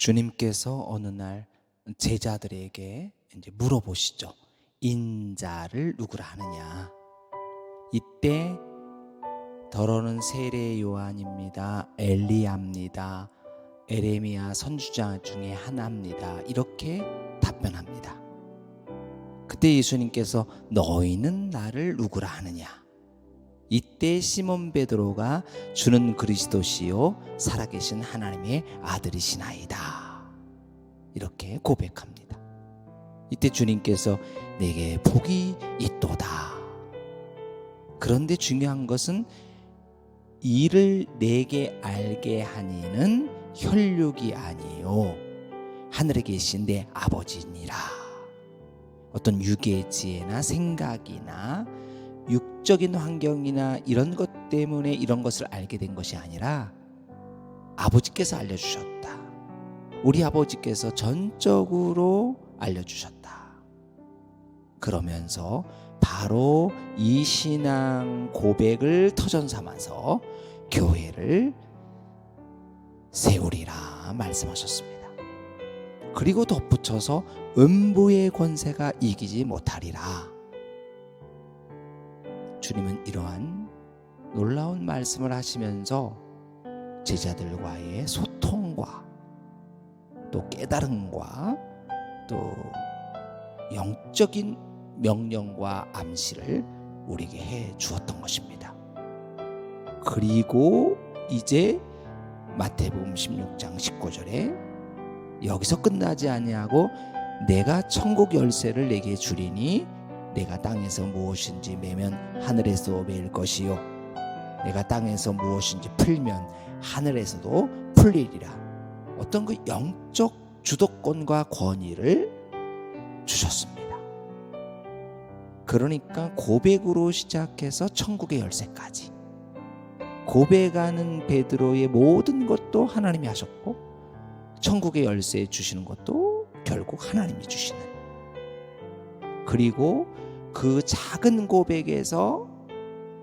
주님께서 어느 날 제자들에게 이제 물어보시죠. 인자를 누구라 하느냐. 이때 더러는 세례 요한입니다. 엘리야입니다. 에레미야 선지자 중에 하나입니다. 이렇게 답변합니다. 그때 예수님께서 너희는 나를 누구라 하느냐. 이때 시몬 베드로가 주는 그리스도시요 살아계신 하나님의 아들이시나이다. 이렇게 고백합니다. 이때 주님께서 내게 복이 있도다. 그런데 중요한 것은 이를 내게 알게 하니는 혈육이 아니요 하늘에 계신 내 아버지니라. 어떤 육의 지혜나 생각이나 육적인 환경이나 이런 것 때문에 이런 것을 알게 된 것이 아니라 아버지께서 알려주셨다. 우리 아버지께서 전적으로 알려주셨다. 그러면서 바로 이 신앙 고백을 터전 삼아서 교회를 세우리라 말씀하셨습니다. 그리고 덧붙여서 음부의 권세가 이기지 못하리라. 주님은 이러한 놀라운 말씀을 하시면서 제자들과의 소통과 또 깨달음과 또 영적인 명령과 암시를 우리에게 해 주었던 것입니다. 그리고 이제 마태복음 16장 19절에 여기서 끝나지 아니하고 내가 천국 열쇠를 내게 주리니 내가 땅에서 무엇인지 매면 하늘에서 매일 것이요 내가 땅에서 무엇인지 풀면 하늘에서도 풀리리라. 어떤 그 영적 주도권과 권위를 주셨습니다. 그러니까 고백으로 시작해서 천국의 열쇠까지 고백하는 베드로의 모든 것도 하나님이 하셨고 천국의 열쇠 주시는 것도 결국 하나님이 주시는, 그리고 그 작은 고백에서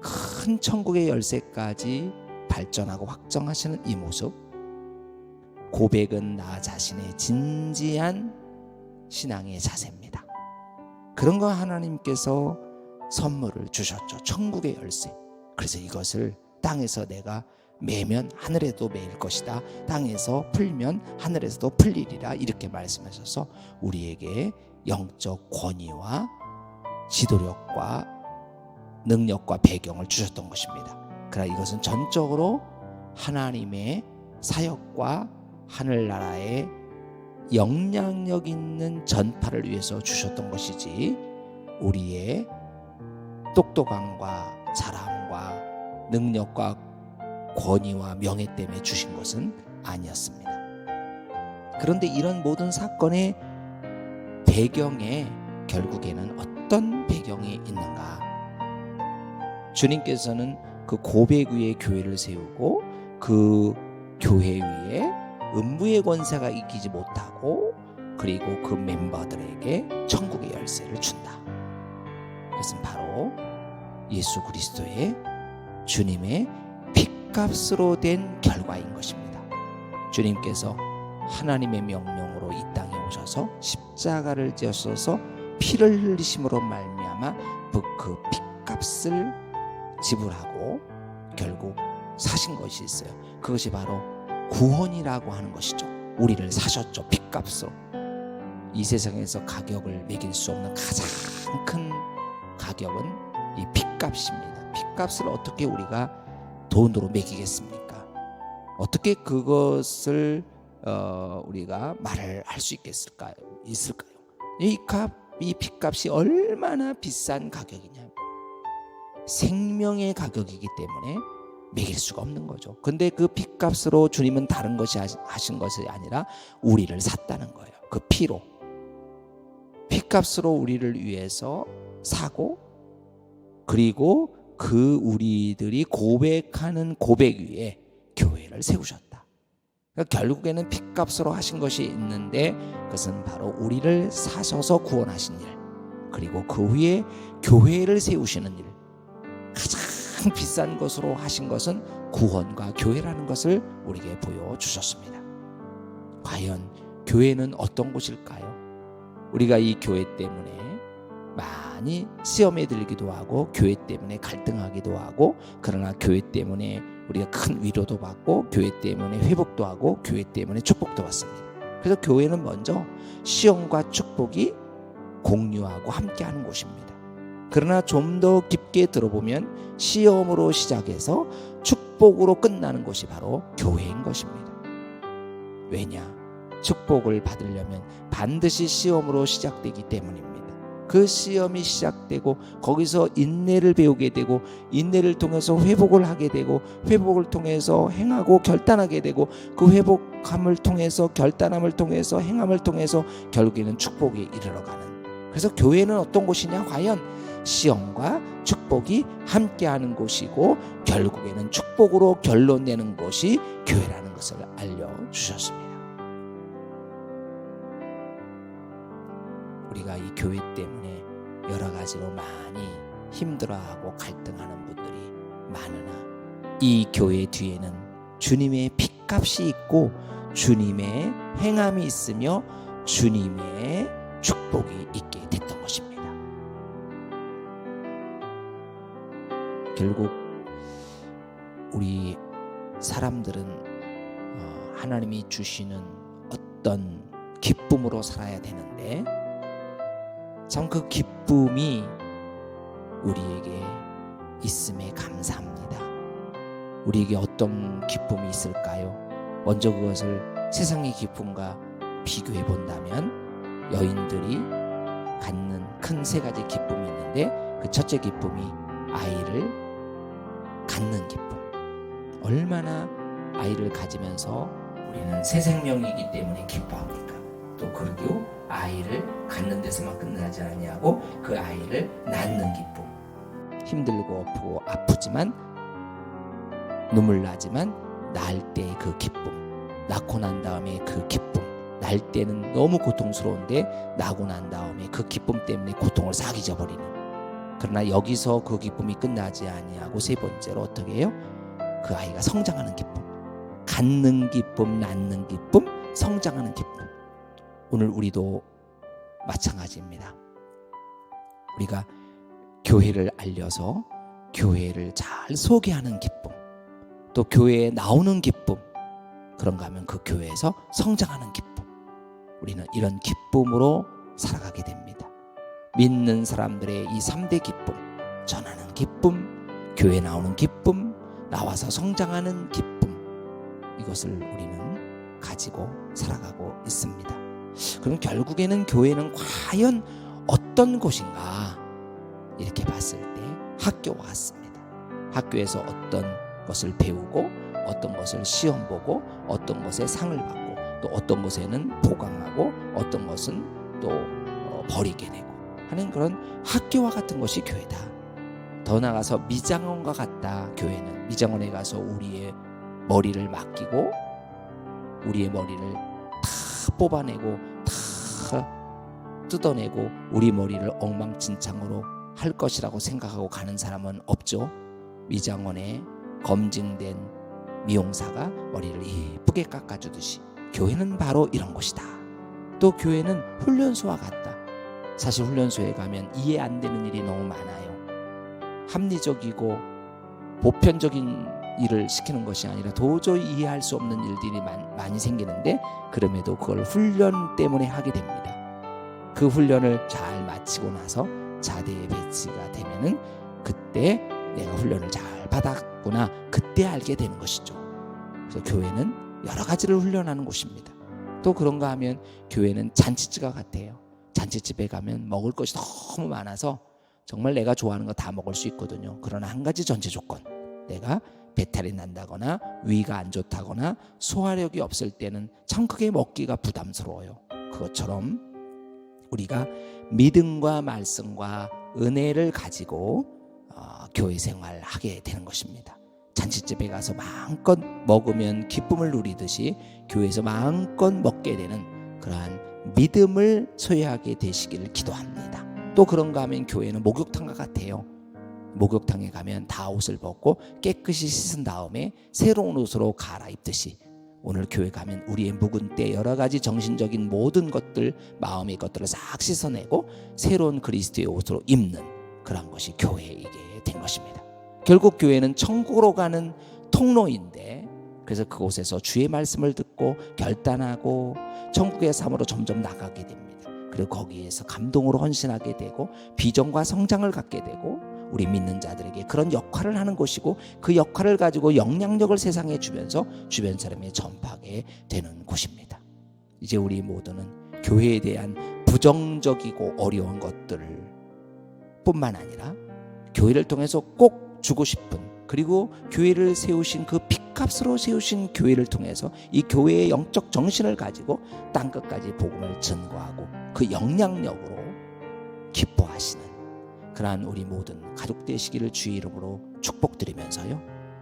큰 천국의 열쇠까지 발전하고 확정하시는 이 모습, 고백은 나 자신의 진지한 신앙의 자세입니다. 그런 거 하나님께서 선물을 주셨죠. 천국의 열쇠. 그래서 이것을 땅에서 내가 매면 하늘에도 매일 것이다. 땅에서 풀면 하늘에서도 풀리리라. 이렇게 말씀하셔서 우리에게 영적 권위와 지도력과 능력과 배경을 주셨던 것입니다. 그러나 이것은 전적으로 하나님의 사역과 하늘나라의 영향력 있는 전파를 위해서 주셨던 것이지 우리의 똑똑함과 잘함과 능력과 권위와 명예 때문에 주신 것은 아니었습니다. 그런데 이런 모든 사건의 배경에 결국에는 어떤 배경이 있는가? 주님께서는 그 고백 위에 교회를 세우고 그 교회 위에 음부의 권세가 이기지 못하고 그리고 그 멤버들에게 천국의 열쇠를 준다. 그것은 바로 예수 그리스도의 주님의 핏값으로 된 결과인 것입니다. 주님께서 하나님의 명령으로 이 땅에 오셔서 십자가를 지어서 피를 흘리심으로 말미암아 그 핏값을 지불하고 결국 사신 것이 있어요. 그것이 바로 구원이라고 하는 것이죠. 우리를 사셨죠. 핏값으로. 이 세상에서 가격을 매길 수 없는 가장 큰 가격은 이 핏값입니다. 핏값을 어떻게 우리가 돈으로 매기겠습니까? 어떻게 그것을 우리가 말을 할 수 있을까요? 이 핏값이 얼마나 비싼 가격이냐. 생명의 가격이기 때문에 매길 수가 없는 거죠. 근데 그 핏값으로 주님은 다른 것이 하신 것이 아니라 우리를 샀다는 거예요. 그 피로. 핏값으로 우리를 위해서 사고 그리고 그 우리들이 고백하는 고백 위에 교회를 세우셨다. 그러니까 결국에는 핏값으로 하신 것이 있는데 그것은 바로 우리를 사셔서 구원하신 일, 그리고 그 후에 교회를 세우시는 일, 가장 비싼 것으로 하신 것은 구원과 교회라는 것을 우리에게 보여주셨습니다. 과연 교회는 어떤 곳일까요? 우리가 이 교회 때문에 많이 시험에 들기도 하고 교회 때문에 갈등하기도 하고, 그러나 교회 때문에 우리가 큰 위로도 받고 교회 때문에 회복도 하고 교회 때문에 축복도 받습니다. 그래서 교회는 먼저 시험과 축복이 공유하고 함께하는 곳입니다. 그러나 좀 더 깊게 들어보면 시험으로 시작해서 축복으로 끝나는 곳이 바로 교회인 것입니다. 왜냐? 축복을 받으려면 반드시 시험으로 시작되기 때문입니다. 그 시험이 시작되고 거기서 인내를 배우게 되고, 인내를 통해서 회복을 하게 되고, 회복을 통해서 행하고 결단하게 되고, 그 회복함을 통해서 결단함을 통해서 행함을 통해서 결국에는 축복에 이르러가는. 그래서 교회는 어떤 곳이냐? 과연 시험과 축복이 함께하는 곳이고 결국에는 축복으로 결론 내는 것이 교회라는 것을 알려주셨습니다. 우리가 이 교회 때문에 여러 가지로 많이 힘들어하고 갈등하는 분들이 많으나, 이 교회 뒤에는 주님의 핏값이 있고 주님의 행함이 있으며 주님의 축복이 있게 됐던 것입니다. 결국 우리 사람들은 하나님이 주시는 어떤 기쁨으로 살아야 되는데, 참 그 기쁨이 우리에게 있음에 감사합니다. 우리에게 어떤 기쁨이 있을까요? 먼저 그것을 세상의 기쁨과 비교해 본다면 여인들이 갖는 큰 세 가지 기쁨이 있는데, 그 첫째 기쁨이 아이를 갖는 기쁨. 얼마나 아이를 가지면서 우리는 새 생명이기 때문에 기뻐합니까? 또 그리고 아이를 갖는 데서만 끝나지 않냐고, 그 아이를 낳는 기쁨. 힘들고 아프고 아프지만 눈물 나지만 낳을 때의 그 기쁨, 낳고 난 다음에 그 기쁨. 낳을 때는 너무 고통스러운데 낳고 난 다음에 그 기쁨 때문에 고통을 싹 잊어버리는. 그러나 여기서 그 기쁨이 끝나지 아니하고 세 번째로 어떻게 해요? 그 아이가 성장하는 기쁨. 갖는 기쁨, 낳는 기쁨, 성장하는 기쁨. 오늘 우리도 마찬가지입니다. 우리가 교회를 알려서 교회를 잘 소개하는 기쁨, 또 교회에 나오는 기쁨, 그런가 하면 그 교회에서 성장하는 기쁨. 우리는 이런 기쁨으로 살아가게 됩니다. 믿는 사람들의 이 3대 기쁨, 전하는 기쁨, 교회 나오는 기쁨, 나와서 성장하는 기쁨, 이것을 우리는 가지고 살아가고 있습니다. 그럼 결국에는 교회는 과연 어떤 곳인가? 이렇게 봤을 때 학교와 같습니다. 학교에서 어떤 것을 배우고, 어떤 것을 시험 보고, 어떤 것에 상을 받고, 또 어떤 것에는 보강하고, 어떤 것은 또 버리게 되고 하는 그런 학교와 같은 것이 교회다. 더 나아가서 미장원과 같다. 교회는 미장원에 가서 우리의 머리를 맡기고 우리의 머리를 다 뽑아내고 다 뜯어내고 우리 머리를 엉망진창으로 할 것이라고 생각하고 가는 사람은 없죠. 미장원에 검증된 미용사가 머리를 예쁘게 깎아주듯이 교회는 바로 이런 곳이다. 또 교회는 훈련소와 같다. 사실 훈련소에 가면 이해 안 되는 일이 너무 많아요. 합리적이고 보편적인 일을 시키는 것이 아니라 도저히 이해할 수 없는 일들이 많이 생기는데, 그럼에도 그걸 훈련 때문에 하게 됩니다. 그 훈련을 잘 마치고 나서 자대에 배치가 되면은 그때 내가 훈련을 잘 받았구나, 그때 알게 되는 것이죠. 그래서 교회는 여러 가지를 훈련하는 곳입니다. 또 그런가 하면 교회는 잔치집과 같아요. 잔치집에 가면 먹을 것이 너무 많아서 정말 내가 좋아하는 거 다 먹을 수 있거든요. 그러나 한 가지 전제 조건, 내가 배탈이 난다거나 위가 안 좋다거나 소화력이 없을 때는 참 크게 먹기가 부담스러워요. 그것처럼 우리가 믿음과 말씀과 은혜를 가지고 교회 생활하게 되는 것입니다. 잔치집에 가서 마음껏 먹으면 기쁨을 누리듯이 교회에서 마음껏 먹게 되는 그러한 믿음을 소유하게 되시기를 기도합니다. 또 그런가 하면 교회는 목욕탕과 같아요. 목욕탕에 가면 다 옷을 벗고 깨끗이 씻은 다음에 새로운 옷으로 갈아입듯이 오늘 교회 가면 우리의 묵은 때 여러 가지 정신적인 모든 것들, 마음의 것들을 싹 씻어내고 새로운 그리스도의 옷으로 입는 그런 것이 교회이게 된 것입니다. 결국 교회는 천국으로 가는 통로인데, 그래서 그곳에서 주의 말씀을 듣고 결단하고 천국의 삶으로 점점 나가게 됩니다. 그리고 거기에서 감동으로 헌신하게 되고 비전과 성장을 갖게 되고 우리 믿는 자들에게 그런 역할을 하는 곳이고, 그 역할을 가지고 영향력을 세상에 주면서 주변 사람에 전파하게 되는 곳입니다. 이제 우리 모두는 교회에 대한 부정적이고 어려운 것들을 뿐만 아니라 교회를 통해서 꼭 주고 싶은, 그리고 교회를 세우신 그 핏값으로 세우신 교회를 통해서 이 교회의 영적 정신을 가지고 땅끝까지 복음을 전거하고 그 영향력으로 기뻐하시는 그러한 우리 모든 가족 되시기를 주의 이름으로 축복드리면서요,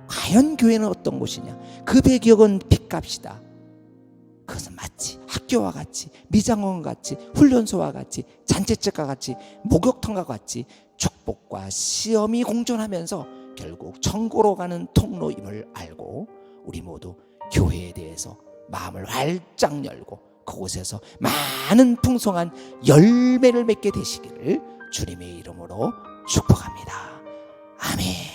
과연 교회는 어떤 곳이냐? 그 배경은 핏값이다. 그것은 마치 학교와 같이, 미장원 같이, 훈련소와 같이, 잔치집과 같이, 목욕탕과 같이 축복과 시험이 공존하면서 결국 천국으로 가는 통로임을 알고 우리 모두 교회에 대해서 마음을 활짝 열고 그곳에서 많은 풍성한 열매를 맺게 되시기를 주님의 이름으로 축복합니다. 아멘.